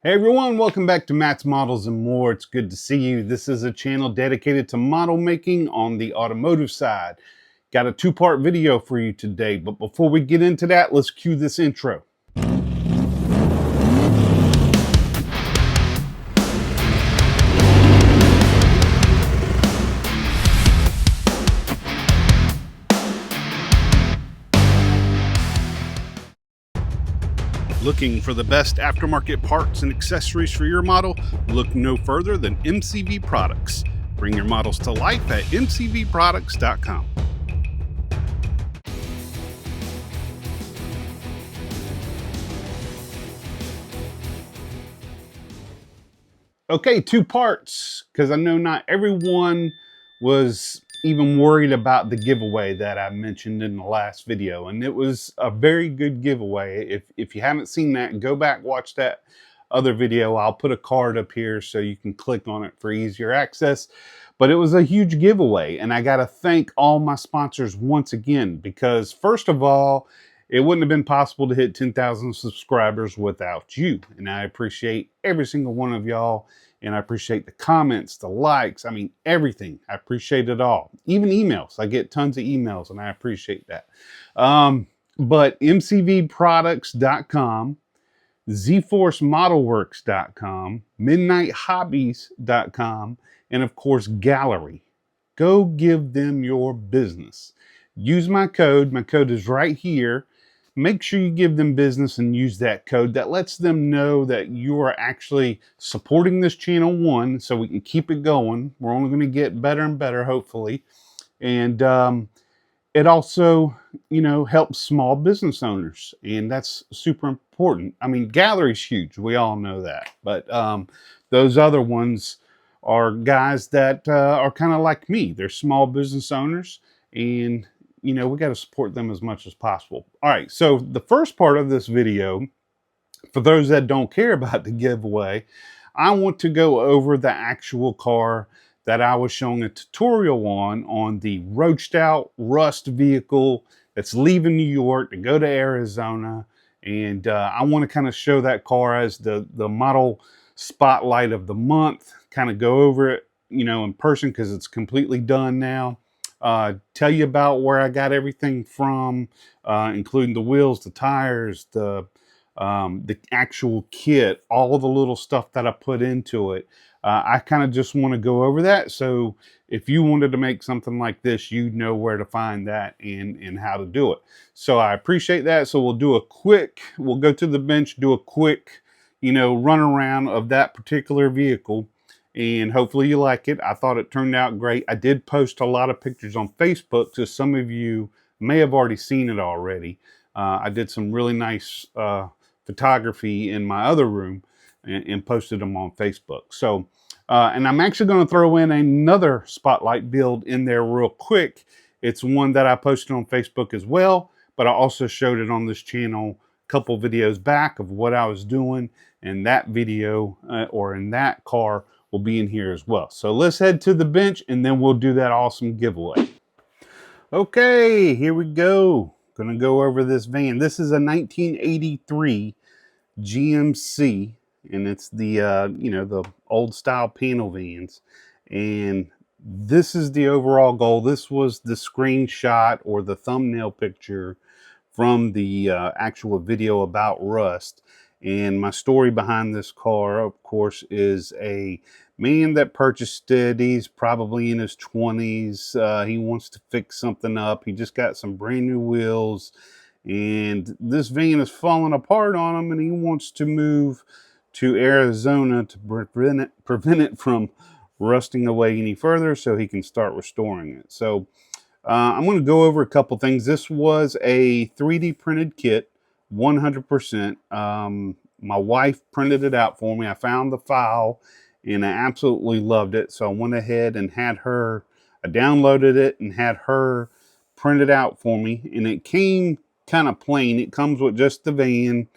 Hey everyone, welcome back to Matt's Models and More. It's good to see you. This is a channel dedicated to model making on the automotive side. Got a two-part video for you today, but before we get into that, let's cue this intro. Looking for the best aftermarket parts and accessories for your model? Look no further than MCV Products. Bring your models to life at mcvproducts.com. Okay, two parts, because I know not everyone was even worried about the giveaway that I mentioned in the last video, and it was a very good giveaway. If you haven't seen that, go back, watch that other video. I'll put a card up here so you can click on it for easier access. But it was a huge giveaway, and I got to thank all my sponsors once again, because first of all, it wouldn't have been possible to hit 10,000 subscribers without you. And I appreciate every single one of y'all. And I appreciate the comments, the likes, I mean, everything. I appreciate it all. Even emails. I get tons of emails and I appreciate that. But mcvproducts.com, zforcemodelworks.com, midnighthobbies.com, and of course, Gallery. Go give them your business. Use my code. My code is right here. Make sure you give them business and use that code. That lets them know that you are actually supporting this channel, one, so we can keep it going. We're only going to get better and better, hopefully. And it also, helps small business owners, and that's super important. I mean, Gallery's huge. We all know that. But those other ones are guys that are kind of like me. They're small business owners, and we got to support them as much as possible. All right, so the first part of this video, for those that don't care about the giveaway, I want to go over the actual car that I was showing a tutorial on the roached out rust vehicle that's leaving New York to go to Arizona. And I want to kind of show that car as the model spotlight of the month, kind of go over it, in person, because it's completely done now. Tell you about where I got everything from, including the wheels, the tires, the actual kit, all the little stuff that I put into it. I kind of just want to go over that. So if you wanted to make something like this, you'd know where to find that and how to do it. So I appreciate that. So we'll go to the bench, do a quick, run around of that particular vehicle. And hopefully you like it. I thought it turned out great. I did post a lot of pictures on Facebook, so some of you may have already seen it already. I did some really nice photography in my other room and posted them on Facebook. So, and I'm actually going to throw in another spotlight build in there real quick. It's one that I posted on Facebook as well, but I also showed it on this channel a couple videos back of what I was doing, and that video or in that car will be in here as well. So let's head to the bench and then we'll do that awesome giveaway. Okay, here we go. Gonna go over this van. This is a 1983 GMC, and it's the the old style panel vans. And this is the overall goal. This was the screenshot or the thumbnail picture from the actual video about rust. And my story behind this car, of course, is a man that purchased it. He's probably in his 20s. He wants to fix something up. He just got some brand new wheels, and this van is falling apart on him, and he wants to move to Arizona to prevent it from rusting away any further so he can start restoring it. So I'm going to go over a couple things. This was a 3D printed kit, 100%. My wife printed it out for me. I found the file and I absolutely loved it. So I went ahead and I downloaded it and had her print it out for me. And it came kind of plain. It comes with just the van,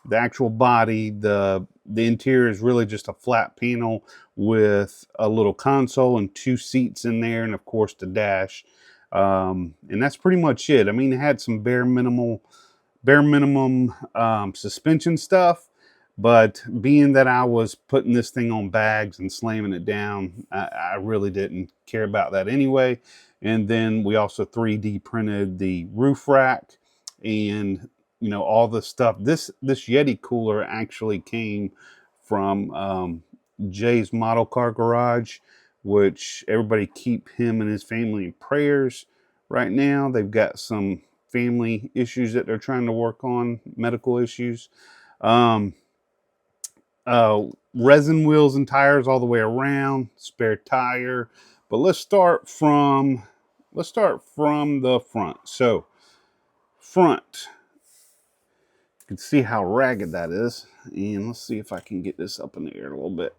the actual body. The interior is really just a flat panel with a little console and 2 seats in there, and of course the dash. And that's pretty much it. I mean, it had some bare minimum suspension stuff, But being that I was putting this thing on bags and slamming it down, I really didn't care about that anyway. And then we also 3D printed the roof rack and, you know, all the stuff. This Yeti cooler actually came from Jay's Model Car Garage, which everybody keep him and his family in prayers right now. They've got some family issues that they're trying to work on, medical issues. Um, Resin wheels and tires all the way around, spare tire. But let's start from the front. So front, you can see how ragged that is, and let's see if I can get this up in the air a little bit.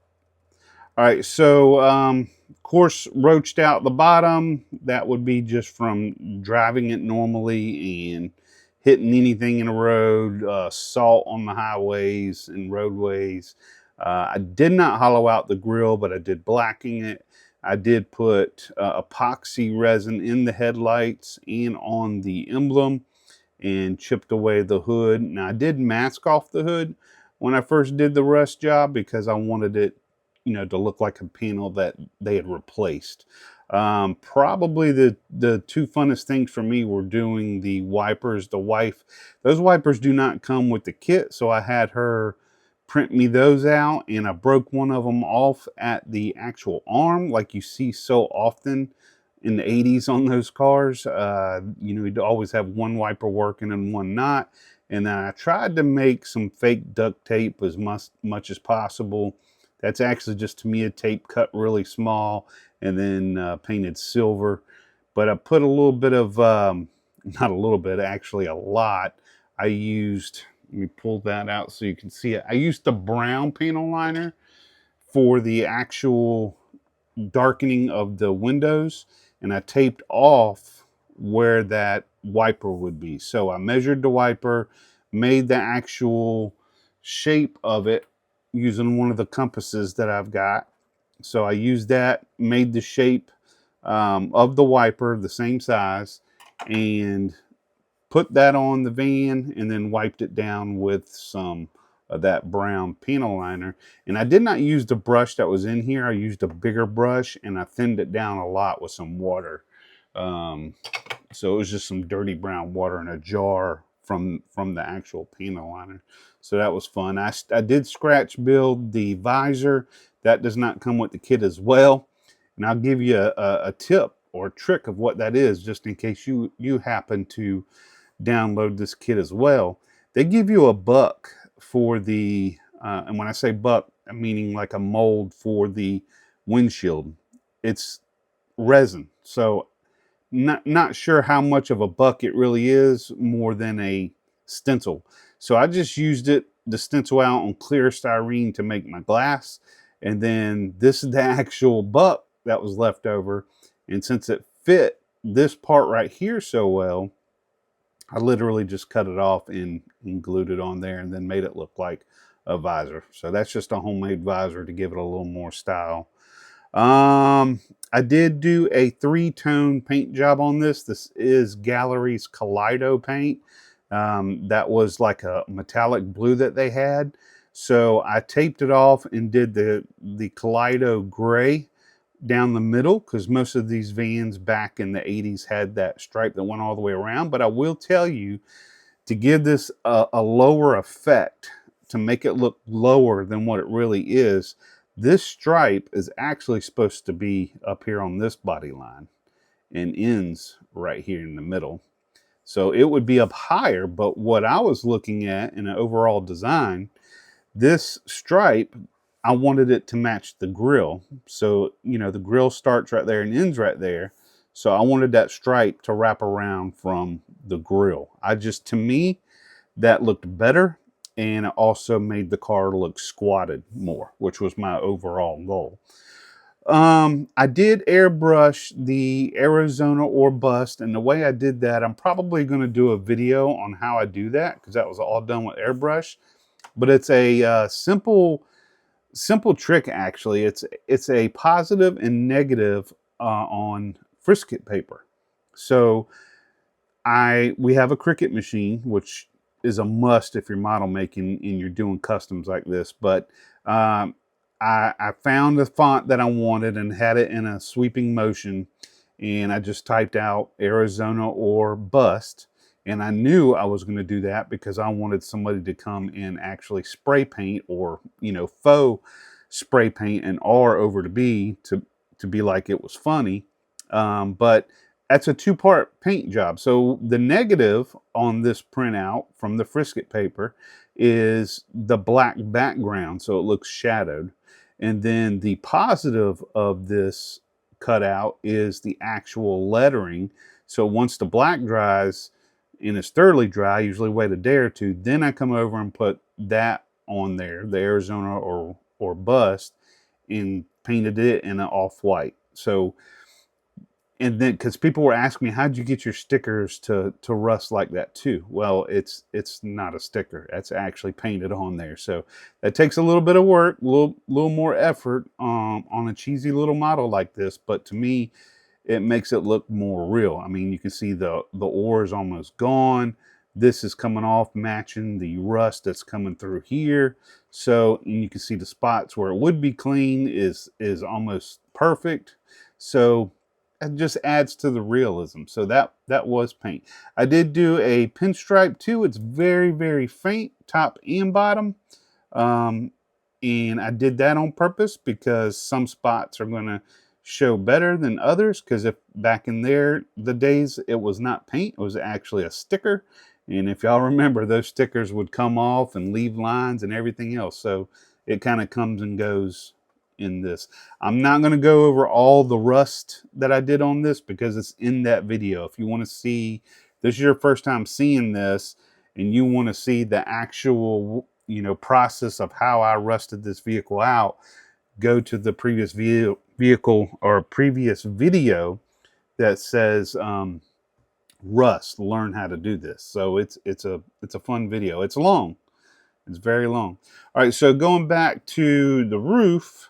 All right, so of course, roached out the bottom. That would be just from driving it normally and hitting anything in the road, salt on the highways and roadways. I did not hollow out the grill, but I did blacking it. I did put epoxy resin in the headlights and on the emblem and chipped away the hood. Now, I did mask off the hood when I first did the rust job because I wanted it, you know, to look like a panel that they had replaced. Probably the two funnest things for me were doing the wipers. The wife, those wipers do not come with the kit, so I had her print me those out, and I broke one of them off at the actual arm, like you see so often in the 80s on those cars. You know, you'd always have one wiper working and one not. And then I tried to make some fake duct tape as much as possible. That's actually just Tamiya tape cut really small and then painted silver. But I put a little bit of, not a little bit, actually a lot. I used, let me pull that out so you can see it. I used the brown panel liner for the actual darkening of the windows, and I taped off where that wiper would be. So I measured the wiper, made the actual shape of it using one of the compasses that I've got. So I used that, made the shape of the wiper the same size, and put that on the van, and then wiped it down with some of that brown panel liner. And I did not use the brush that was in here. I used a bigger brush, and I thinned it down a lot with some water. So it was just some dirty brown water in a jar from the actual panel liner. So that was fun. I did scratch build the visor. That does not come with the kit as well. And I'll give you a tip or a trick of what that is, just in case you happen to download this kit as well. They give you a buck for the, and when I say buck, I'm meaning like a mold for the windshield. It's resin. So not sure how much of a buck it really is, more than a stencil. So I just used the stencil out on clear styrene to make my glass. And then this is the actual buck that was left over. And since it fit this part right here so well, I literally just cut it off and glued it on there, and then made it look like a visor. So that's just a homemade visor to give it a little more style. I did do a 3-tone paint job on this. This is Gallery's Kaleido paint. That was like a metallic blue that they had. So I taped it off and did the Kaleido gray down the middle, because most of these vans back in the 80s had that stripe that went all the way around. But I will tell you, to give this a lower effect, to make it look lower than what it really is, this stripe is actually supposed to be up here on this body line and ends right here in the middle. So it would be up higher, but what I was looking at in an overall design, this stripe, I wanted it to match the grill. So, you know, the grill starts right there and ends right there. So I wanted that stripe to wrap around from the grill. To me, that looked better. And it also made the car look squatted more, which was my overall goal. I did airbrush the Arizona or Bust. And the way I did that, I'm probably going to do a video on how I do that, because that was all done with airbrush. But it's a simple trick, actually. It's a positive and negative on Frisket paper. So we have a Cricut machine, which is a must if you're model making and you're doing customs like this. But I found the font that I wanted and had it in a sweeping motion, and I just typed out Arizona or bust. And I knew I was going to do that because I wanted somebody to come and actually spray paint, or faux spray paint an R over the B to be like it was funny. But that's a two-part paint job. So the negative on this printout from the Frisket paper is the black background, so it looks shadowed. And then the positive of this cutout is the actual lettering. So once the black dries and it's thoroughly dry, I usually wait a day or two, then I come over and put that on there, the Arizona or bust, and painted it in an off-white. So, and then because people were asking me, how'd you get your stickers to rust like that too? Well, it's not a sticker, that's actually painted on there. So that takes a little bit of work, a little more effort on a cheesy little model like this, but to me it makes it look more real. I mean, you can see the ore is almost gone. This is coming off, matching the rust that's coming through here. So, and you can see the spots where it would be clean is almost perfect. So it just adds to the realism. So that was paint. I did do a pinstripe too. It's very, very faint, top and bottom. And I did that on purpose because some spots are going to show better than others, because if back in the days it was not paint, it was actually a sticker, and if y'all remember, those stickers would come off and leave lines and everything else. So it kind of comes and goes in this. I'm not going to go over all the rust that I did on this because it's in that video. If you want to see, this is your first time seeing this and you want to see the actual process of how I rusted this vehicle out, go to the previous vehicle or previous video that says rust, learn how to do this. So it's a fun video. It's long, it's very long. All right, so going back to the roof,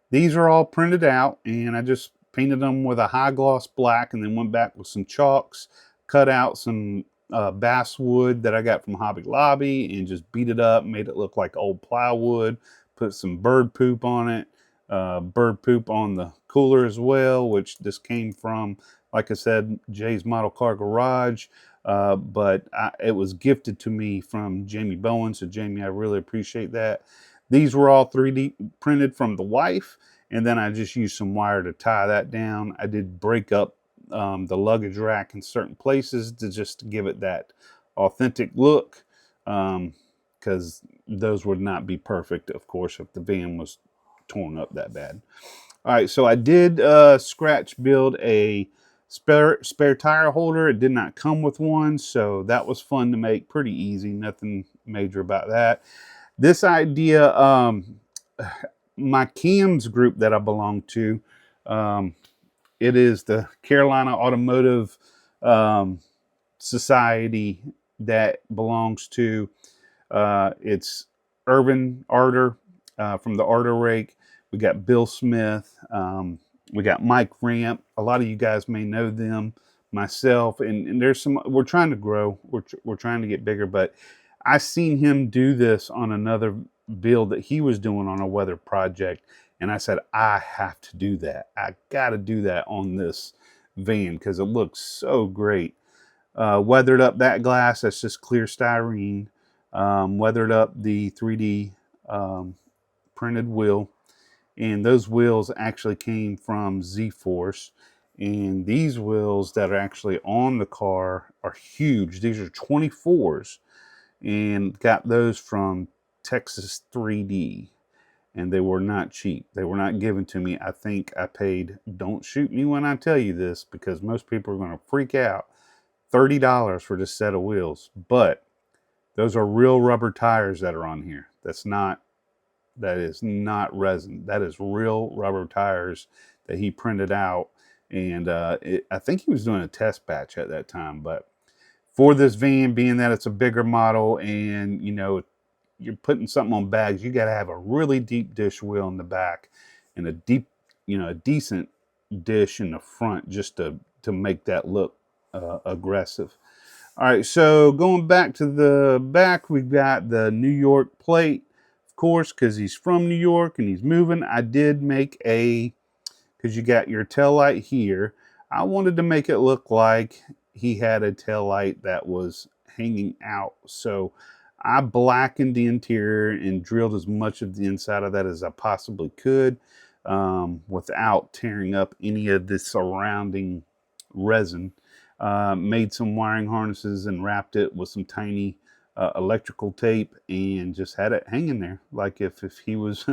these are all printed out, and I just painted them with a high gloss black, and then went back with some chalks, cut out some basswood that I got from Hobby Lobby, and just beat it up, made it look like old plywood. Put some bird poop on it, bird poop on the cooler as well, which this came from, like I said, Jay's Model Car Garage, but it was gifted to me from Jamie Bowen. So Jamie, I really appreciate that. These were all 3D printed from the wife, and then I just used some wire to tie that down. I did break up the luggage rack in certain places to just give it that authentic look. Because those would not be perfect, of course, if the van was torn up that bad. All right, so I did scratch build a spare tire holder. It did not come with one, so that was fun to make, pretty easy, nothing major about that. This idea, my CAMS group that I belong to, it is the Carolina Automotive Society that belongs to it's Irvin Arter from the Arter Rake. We got Bill Smith. We got Mike Ramp. A lot of you guys may know them, myself, and there's some. We're trying to grow. We're trying to get bigger. But I seen him do this on another build that he was doing on a weather project, and I said, I have to do that. I got to do that on this van because it looks so great. Weathered up that glass. That's just clear styrene. Weathered up the 3D printed wheel, and those wheels actually came from Z-Force, and these wheels that are actually on the car are huge. These are 24s, and got those from Texas 3D, and they were not cheap. They were not given to me. I think I paid, don't shoot me when I tell you this because most people are going to freak out, $30 for this set of wheels. But those are real rubber tires that are on here. That is not resin. That is real rubber tires that he printed out. And I think he was doing a test batch at that time. But for this van, being that it's a bigger model and, you're putting something on bags, you got to have a really deep dish wheel in the back and a decent dish in the front just to make that look aggressive. All right, so going back to the back, we've got the New York plate, of course, because he's from New York and he's moving. I did make because you got your tail light here. I wanted to make it look like he had a tail light that was hanging out. So I blackened the interior and drilled as much of the inside of that as I possibly could without tearing up any of the surrounding resin. Made some wiring harnesses and wrapped it with some tiny electrical tape and just had it hanging there like if he was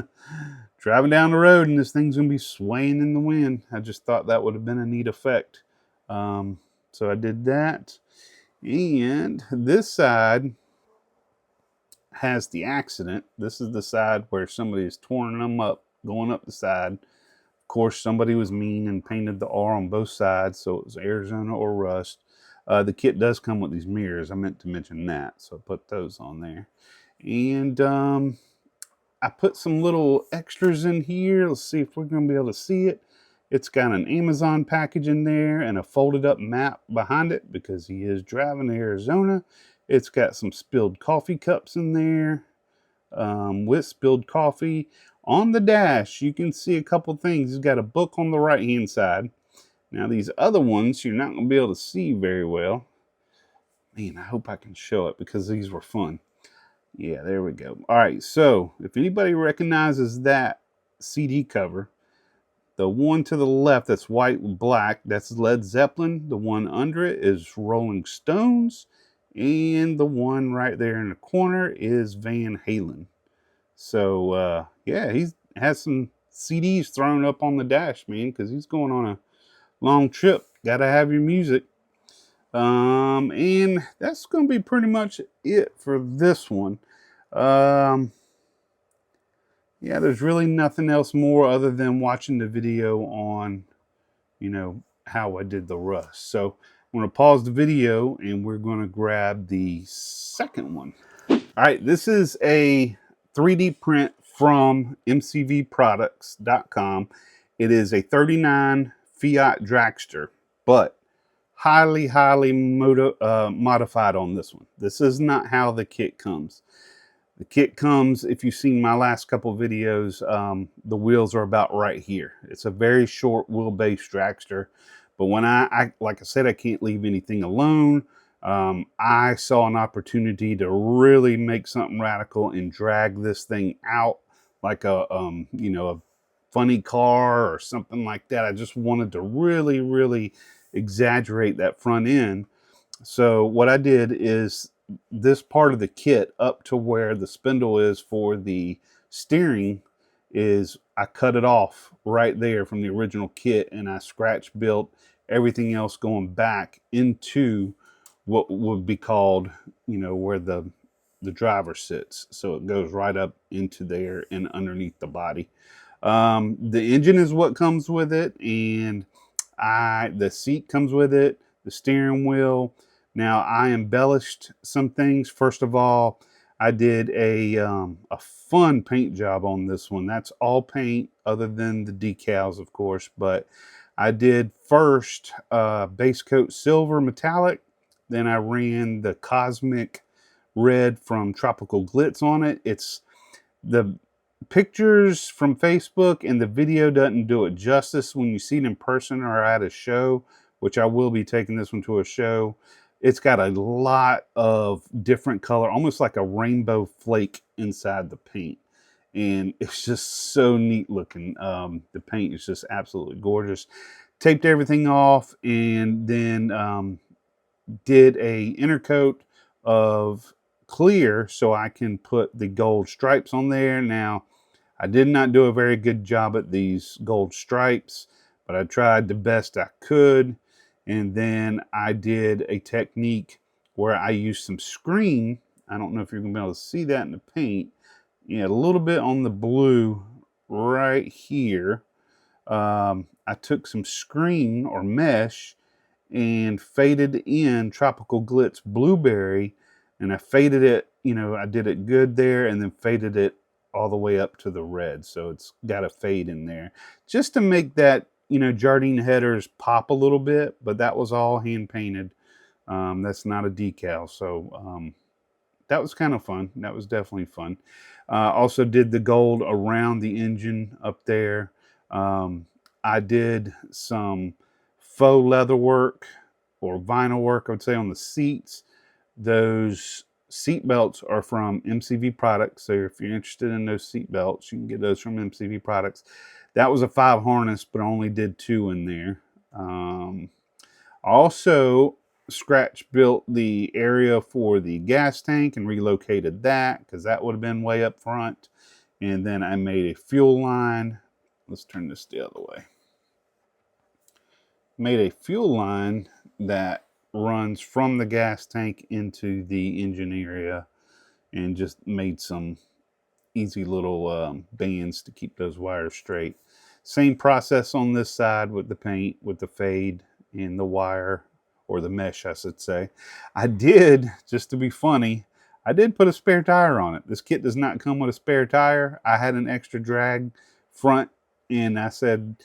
driving down the road and this thing's gonna be swaying in the wind. I just thought that would have been a neat effect. So I did that, and this side has the accident. This is the side where somebody is torn them up going up the side. Of course, somebody was mean and painted the R on both sides, so it was Arizona or rust. The kit does come with these mirrors. I meant to mention that, so I put those on there. And I put some little extras in here. Let's see if we're going to be able to see it. It's got an Amazon package in there and a folded up map behind it because he is driving to Arizona. It's got some spilled coffee cups in there with spilled coffee. On the dash, you can see a couple things. He's got a book on the right-hand side. Now, these other ones, you're not going to be able to see very well. Man, I hope I can show it because these were fun. Yeah, there we go. All right, so if anybody recognizes that CD cover, the one to the left that's white and black, that's Led Zeppelin. The one under it is Rolling Stones. And the one right there in the corner is Van Halen. So, yeah, he has some CDs thrown up on the dash, man, because he's going on a long trip. Got to have your music. And that's going to be pretty much it for this one. Yeah, there's really nothing else more other than watching the video on, how I did the rust. So I'm going to pause the video and we're going to grab the second one. All right, this is a 3D print from mcvproducts.com. It is a 39 Fiat Dragster, but highly modified on this one. This is not how the kit comes. The kit comes, if you've seen my last couple videos, the wheels are about right here. It's a very short wheelbase dragster, but when I like I said, I can't leave anything alone. I saw an opportunity to really make something radical and drag this thing out like a funny car or something like that. I just wanted to really exaggerate that front end. So what I did is this part of the kit up to where the spindle is for the steering is I cut it off right there from the original kit, and I scratch built everything else going back into what would be called, where the driver sits. So it goes right up into there and underneath the body. The engine is what comes with it, and the seat comes with it, the steering wheel. Now I embellished some things. First of all, I did a fun paint job on this one. That's all paint other than the decals, of course. But I did first base coat silver metallic. Then I ran the cosmic red from Tropical Glitz on it. It's the pictures from Facebook and the video doesn't do it justice when you see it in person or at a show, which I will be taking this one to a show. It's got a lot of different color, almost like a rainbow flake inside the paint. And it's just so neat looking. The paint is just absolutely gorgeous. Taped everything off and then did a inner coat of clear so I can put the gold stripes on there. Now, I did not do a very good job at these gold stripes, but I tried the best I could. And then I did a technique where I used some screen. I don't know if you're going to be able to see that in the paint. Yeah, a little bit on the blue right here. I took some screen or mesh and faded in Tropical Glitz Blueberry, and I faded it, I did it good there and then faded it all the way up to the red. So it's got a fade in there just to make that, Jardine headers pop a little bit, but that was all hand painted That's not a decal. So that was kind of fun. That was definitely fun. Also did the gold around the engine up there. I did some faux leather work or vinyl work, I would say, on the seats. Those seat belts are from MCV products. So if you're interested in those seat belts, you can get those from MCV products. That was a 5 harness, but I only did 2 in there. Also scratch built the area for the gas tank and relocated that because that would have been way up front. And then I made a fuel line. Let's turn this the other way. Made a fuel line that runs from the gas tank into the engine area, and just made some easy little bands to keep those wires straight. Same process on this side with the paint, with the fade and the wire, or the mesh, I should say. I did, just to be funny, I did put a spare tire on it. This kit does not come with a spare tire. I had an extra drag front, and I said,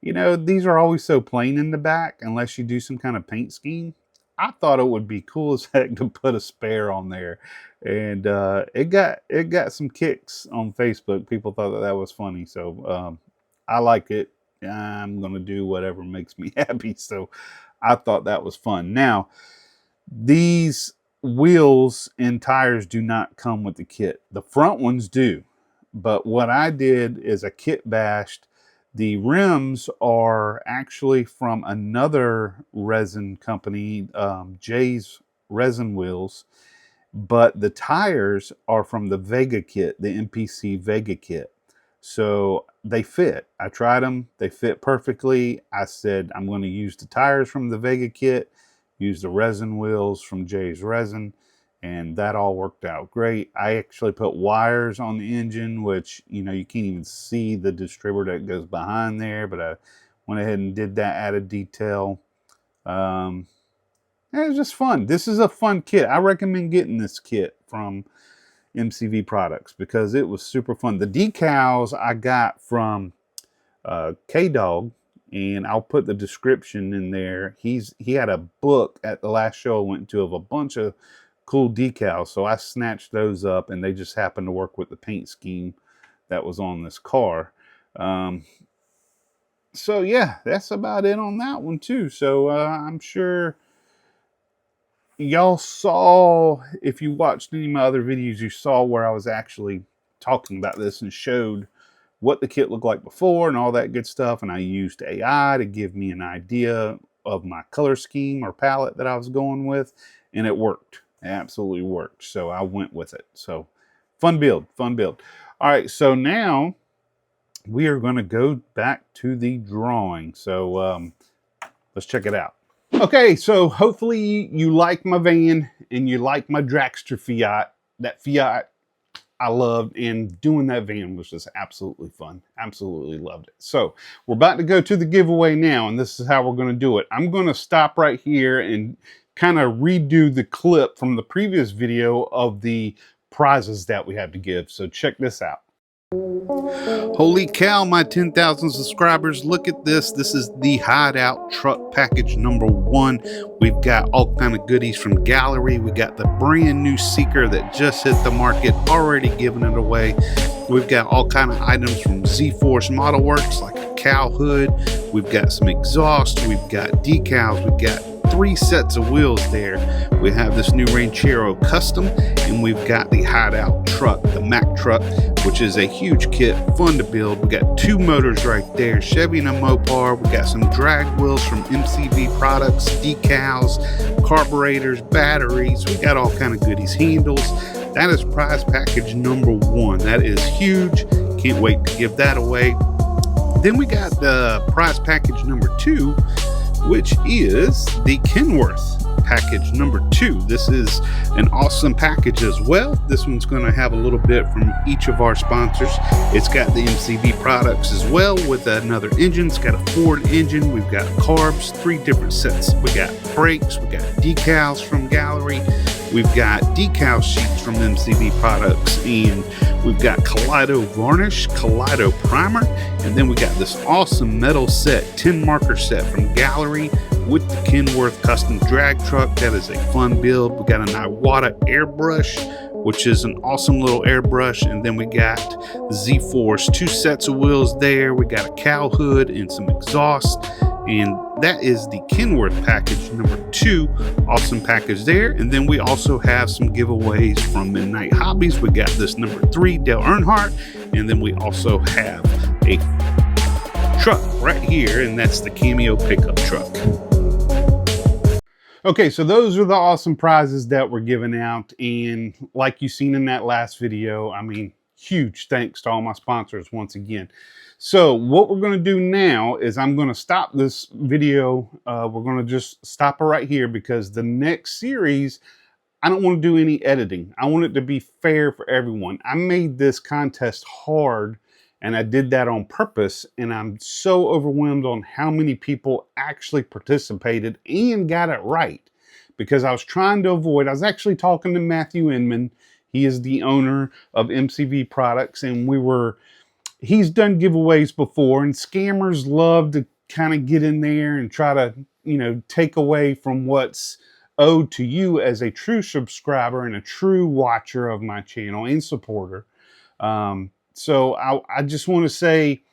you know, these are always so plain in the back unless you do some kind of paint scheme. I thought it would be cool as heck to put a spare on there. And it got some kicks on Facebook. People thought that was funny. So I like it. I'm going to do whatever makes me happy. So I thought that was fun. Now, these wheels and tires do not come with the kit. The front ones do. But what I did is I kit bashed. The rims are actually from another resin company, Jay's Resin Wheels. But the tires are from the Vega kit, the MPC Vega kit. So they fit. I tried them. They fit perfectly. I said, I'm going to use the tires from the Vega kit, use the resin wheels from Jay's Resin, and that all worked out great. I actually put wires on the engine, which, you know, you can't even see the distributor that goes behind there, but I went ahead and did that added detail. It was just fun. This is a fun kit. I recommend getting this kit from MCV products because it was super fun. The decals I got from K-Dog, and I'll put the description in there. He had a book at the last show I went to of a bunch of cool decals, so I snatched those up, and they just happened to work with the paint scheme that was on this car. So yeah, that's about it on that one too. So I'm sure y'all saw, if you watched any of my other videos, you saw where I was actually talking about this and showed what the kit looked like before and all that good stuff. And I used AI to give me an idea of my color scheme or palette that I was going with, and it worked. It absolutely worked. So I went with it. So fun build, fun build. All right, so now we are going to go back to the drawing. So let's check it out. Okay, so hopefully you like my van and you like my Dragster Fiat. That Fiat I loved, and doing that van was just absolutely fun. Absolutely loved it. So we're about to go to the giveaway now, and this is how we're going to do it. I'm going to stop right here and kind of redo the clip from the previous video of the prizes that we have to give. So check this out. Holy cow, my 10,000 subscribers, look at this. This is the Hideout truck package number 1. We've got all kind of goodies from Gallery. We got the brand new Seeker that just hit the market, already giving it away. We've got all kind of items from Z-Force Model Works, like a cow hood. We've got some exhaust. We've got decals. We've got 3 sets of wheels there. We have this new Ranchero Custom, and we've got the Hideout truck, the Mack truck, which is a huge kit, fun to build. We got 2 motors right there, Chevy and a Mopar. We got some drag wheels from MCV products, decals, carburetors, batteries. We got all kind of goodies, handles. That is prize package number 1. That is huge. Can't wait to give that away. Then we got the prize package number 2, which is the Kenworth package number 2. This is an awesome package as well. This one's going to have a little bit from each of our sponsors. It's got the MCV products as well with another engine. It's got a Ford engine. We've got carbs, 3 different sets. We got brakes. We got decals from Gallery. We've got decal sheets from MCV products, and we've got Kaleido varnish, Kaleido primer, and then we got this awesome metal set, 10 marker set from Gallery. with the Kenworth custom drag truck. That is a fun build. We got an Iwata airbrush, which is an awesome little airbrush. And then we got Z-Force, 2 sets of wheels there. We got a cow hood and some exhaust. And that is the Kenworth package number 2. Awesome package there. And then we also have some giveaways from Midnight Hobbies. We got this number 3 Dale Earnhardt. And then we also have a truck right here, and that's the Cameo pickup truck. Okay, so those are the awesome prizes that we're giving out. And like you've seen in that last video, I mean, huge thanks to all my sponsors once again. So what we're going to do now is I'm going to stop this video. We're going to just stop it right here because the next series, I don't want to do any editing. I want it to be fair for everyone. I made this contest hard, and I did that on purpose. And I'm so overwhelmed on how many people actually participated and got it right, because I was trying to avoid, I was actually talking to Matthew Inman. He is the owner of MCV Products, and he's done giveaways before, and scammers love to kind of get in there and try to, take away from what's owed to you as a true subscriber and a true watcher of my channel and supporter. So I just want to say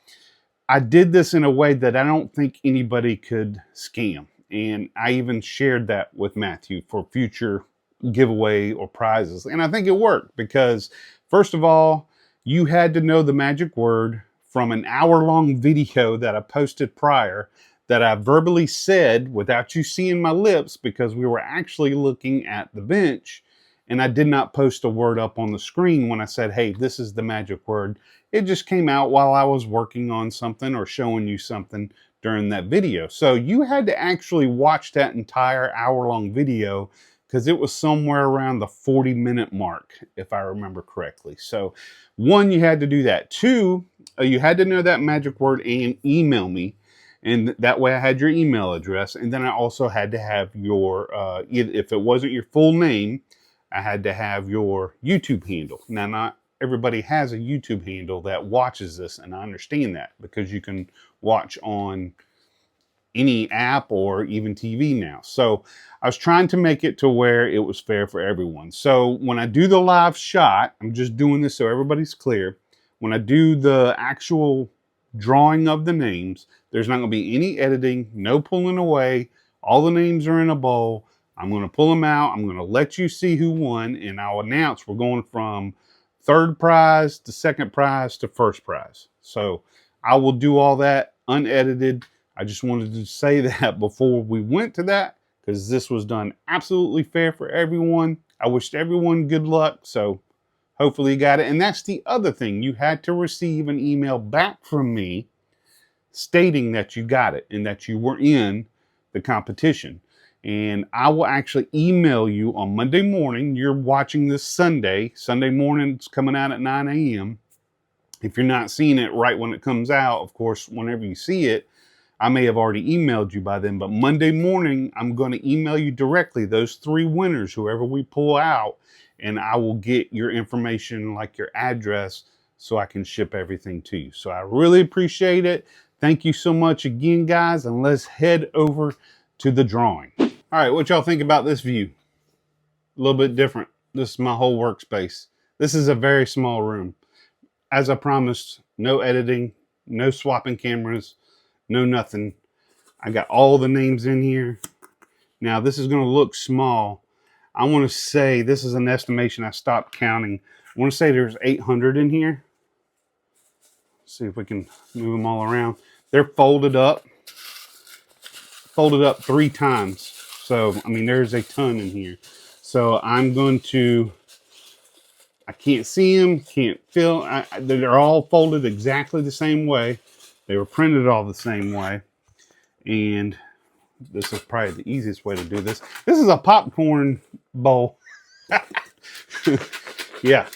I did this in a way that I don't think anybody could scam. And I even shared that with Matthew for future giveaway or prizes. And I think it worked because, first of all, you had to know the magic word from an hour-long video that I posted prior that I verbally said without you seeing my lips, because we were actually looking at the bench, and I did not post a word up on the screen when I said, hey, this is the magic word. It just came out while I was working on something or showing you something during that video. So you had to actually watch that entire hour-long video, because it was somewhere around the 40-minute mark, if I remember correctly. So 1, you had to do that. 2, you had to know that magic word and email me. And that way I had your email address. And then I also had to have your, if it wasn't your full name, I had to have your YouTube handle. Now, not everybody has a YouTube handle that watches this, and I understand that, because you can watch on any app or even TV now. So I was trying to make it to where it was fair for everyone. So when I do the live shot, I'm just doing this so everybody's clear. When I do the actual drawing of the names, there's not going to be any editing, no pulling away. All the names are in a bowl. I'm going to pull them out. I'm going to let you see who won, and I'll announce we're going from 3rd prize to 2nd prize to 1st prize. So I will do all that unedited. I just wanted to say that before we went to that, because this was done absolutely fair for everyone. I wished everyone good luck, so hopefully you got it. And that's the other thing. You had to receive an email back from me stating that you got it and that you were in the competition. And I will actually email you on Monday morning. You're watching this Sunday. Sunday morning, it's coming out at 9 a.m. If you're not seeing it right when it comes out, of course, whenever you see it, I may have already emailed you by then, but Monday morning, I'm going to email you directly, those 3 winners, whoever we pull out, and I will get your information, like your address, so I can ship everything to you. So I really appreciate it. Thank you so much again, guys, and let's head over to the drawing. All right, what y'all think about this view? A little bit different. This is my whole workspace. This is a very small room. As I promised, no editing, no swapping cameras, no nothing. I got all the names in here. Now, this is going to look small. I want to say, this is an estimation. I stopped counting. I want to say there's 800 in here. Let's see if we can move them all around. They're folded up 3 times. So, I mean, there's a ton in here. So I'm going to, I can't see them, can't feel. They're all folded exactly the same way. They were printed all the same way. And this is probably the easiest way to do this. This is a popcorn bowl. Yeah.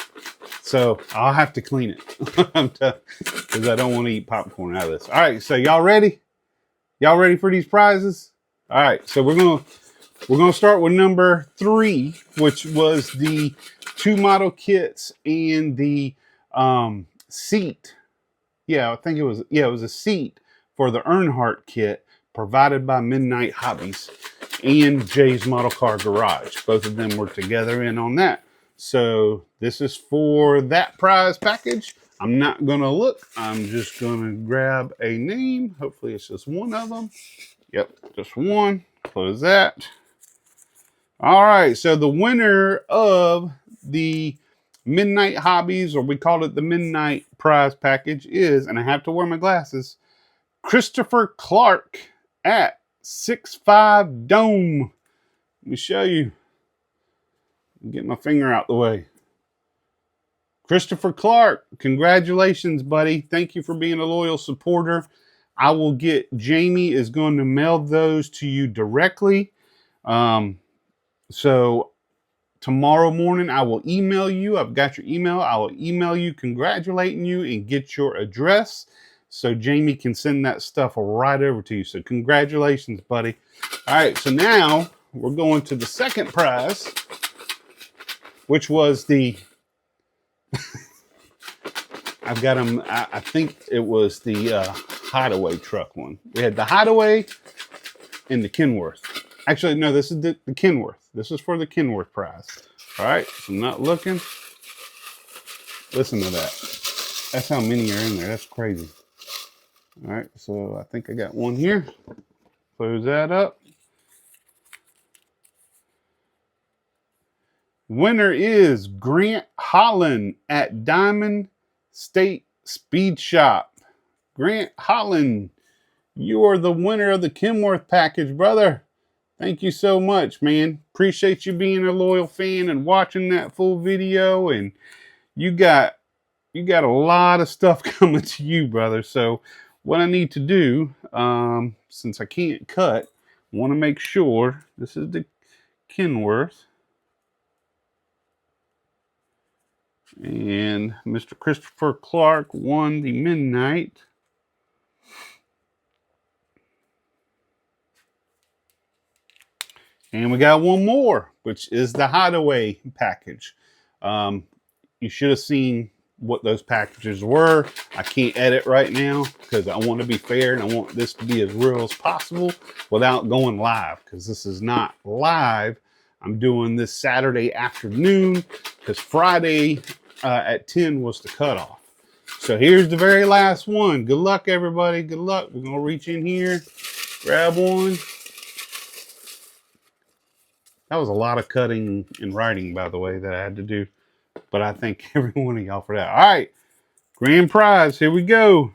So I'll have to clean it because I don't want to eat popcorn out of this. All right. So y'all ready? Y'all ready for these prizes? All right. So we're going to start with number 3, which was the 2 model kits and the seat. Yeah, I think it was a seat for the Earnhardt kit. provided by Midnight Hobbies and Jay's Model Car Garage. Both of them were together in on that. So this is for that prize package. I'm not going to look. I'm just going to grab a name. Hopefully it's just one of them. Yep, just one. Close that. All right, so the winner of the Midnight Hobbies, or we call it the Midnight Prize Package, is, and I have to wear my glasses, Christopher Clark at 6'5" Dome. Let me show you. Get my finger out the way. Christopher Clark, congratulations, buddy. Thank you for being a loyal supporter. I will get, Jamie is going to mail those to you directly. So tomorrow morning, I will email you. I've got your email. I will email you congratulating you and get your address so Jamie can send that stuff right over to you. So congratulations, buddy. All right, so now we're going to the second prize, which was the, I've got them, I think it was the Hideaway truck one. We had the Hideaway and the Kenworth. Actually, no, this is the Kenworth. This is for the Kenworth prize. All right, so I'm not looking. Listen to that. That's how many are in there. That's crazy. All right, so I think I got one here. Close that up. Winner is Grant Holland at Diamond State Speed Shop. Grant Holland, you are the winner of the Kenworth package, brother. Thank you so much, man. Appreciate you being a loyal fan and watching that full video. And you got a lot of stuff coming to you, brother. So what I need to do, since I can't cut, I want to make sure this is the Kenworth. And Mr. Christopher Clark won the Midnight. And we got one more, which is the Hideaway package. You should have seen what those packages were. I can't edit right now because I want to be fair and I want this to be as real as possible without going live, because this is not live. I'm doing this Saturday afternoon because Friday at 10 was the cutoff. So here's the very last one. Good luck, everybody. Good luck. We're going to reach in here, grab one. That was a lot of cutting and writing, by the way, that I had to do. But I thank every one of y'all for that. All right. Grand prize. Here we go.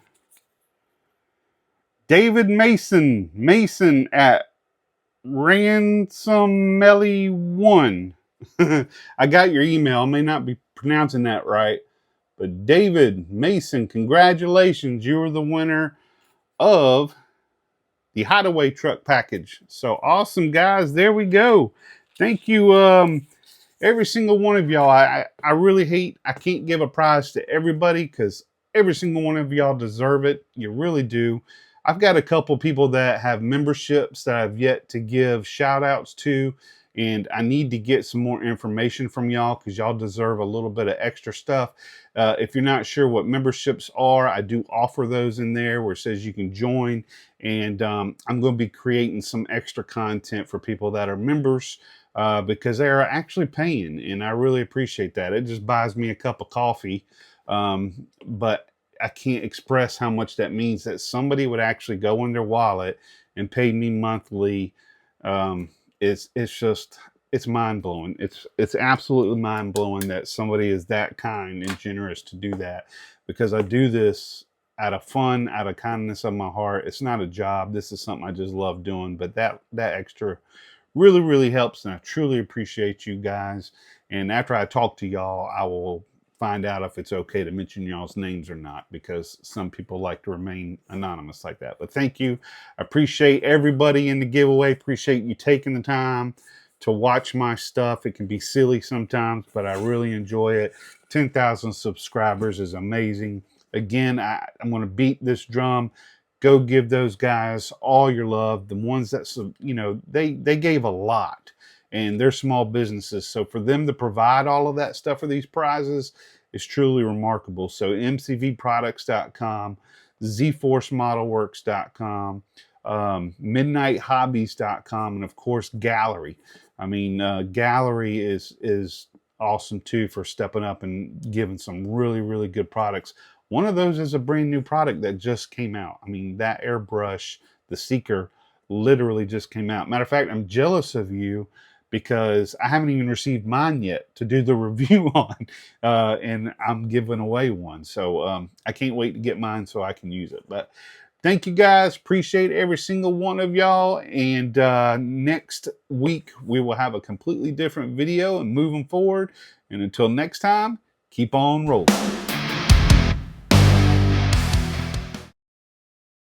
David Mason. Mason at Ransomelly1. I got your email. I may not be pronouncing that right. But David Mason, congratulations. You were the winner of the Hideaway truck package. So awesome, guys. There we go. Thank you, every single one of y'all. I really hate, I can't give a prize to everybody because every single one of y'all deserve it. You really do. I've got a couple people that have memberships that I've yet to give shout outs to, and I need to get some more information from y'all because y'all deserve a little bit of extra stuff. If you're not sure what memberships are, I do offer those in there where it says you can join, and I'm going to be creating some extra content for people that are members. Because they are actually paying, and I really appreciate that. It just buys me a cup of coffee, but I can't express how much that means that somebody would actually go in their wallet and pay me monthly. It's just, it's mind-blowing. It's absolutely mind-blowing that somebody is that kind and generous to do that, because I do this out of fun, out of kindness of my heart. It's not a job. This is something I just love doing, but that extra really, really helps, and I truly appreciate you guys. And after I talk to y'all, I will find out if it's okay to mention y'all's names or not, because some people like to remain anonymous like that. But thank you. I appreciate everybody in the giveaway. Appreciate you taking the time to watch my stuff. It can be silly sometimes, but I really enjoy it. 10,000 subscribers is amazing. Again, I'm going to beat this drum. Go give those guys all your love. The ones that, you know, they gave a lot, and they're small businesses. So for them to provide all of that stuff for these prizes is truly remarkable. So mcvproducts.com, zforcemodelworks.com, midnighthobbies.com, and of course Gallery. I mean, Gallery is awesome too for stepping up and giving some really, really good products. One of those is a brand new product that just came out. I mean, that airbrush, the Seeker, literally just came out. Matter of fact, I'm jealous of you because I haven't even received mine yet to do the review on, and I'm giving away one. So I can't wait to get mine so I can use it. But thank you guys. Appreciate every single one of y'all. And next week, we will have a completely different video and moving forward. And until next time, keep on rolling.